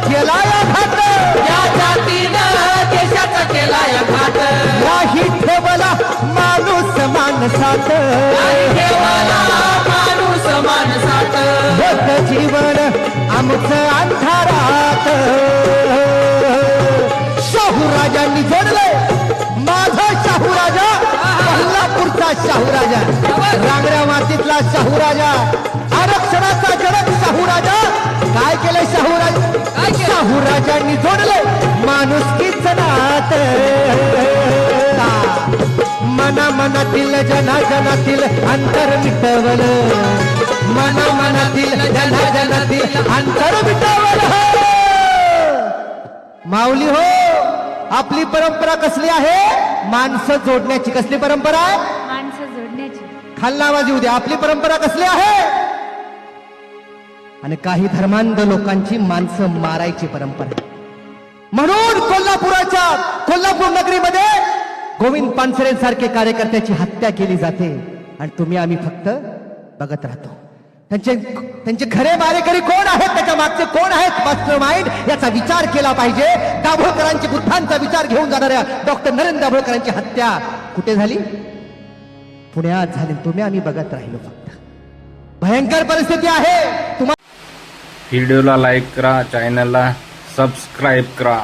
केला या घाट, या जातीनं देशाचा केला या घाट, नाही ठेवला माणूस माणसात, नाही ठेवला माणूस माणसात, होत जीवन आमचं अंधारात. शाहूराजांनी जोडले माझा शाहूराजा, कोल्हापूरचा शाहूराजा, रांगड्या मातीतला शाहूराजा, आरक्षणाचा जनक शाहूराजा. काय केलं शाहूराज, शाहूराजांनी जोडले माणुसकीच नात. मना मनातील जना जनातील अंतर मिटवलं, मना मनातील जना जनातील अंतर मिटवलं. माऊली हो, आपली परंपरा कसली आहे, माणसं जोडण्याची. कसली परंपरा आहे, माणसं जोडण्याची. खालना आवाज येऊ द्या. आपली परंपरा कसली आहे, आणि काही धर्मांध लोकांची माणसं मारायची परंपरा. म्हणून कोल्हापूर नगरीमध्ये गोविंद पानसरेंसारखे कार्यकर्त्याची हत्या केली जाते आणि तुम्ही आम्ही फक्त बघत राहतो. त्यांचे खरे मारेकरी कोण आहेत, त्याच्या मागचे कोण आहेत, मास्टर माइंड, याचा विचार केला पाहिजे. दाभोळकरांची बुद्धांचा विचार घेऊन जाणाऱ्या डॉक्टर नरेंद्र दाभोळकरांची हत्या कुठे झाली, पुण्यात झाली. तुम्ही आम्ही बघत राहिलो फक्त. भयंकर परिस्थिती आहे. व्हिडिओला लाईक करा, चॅनलला सबस्क्राईब करा.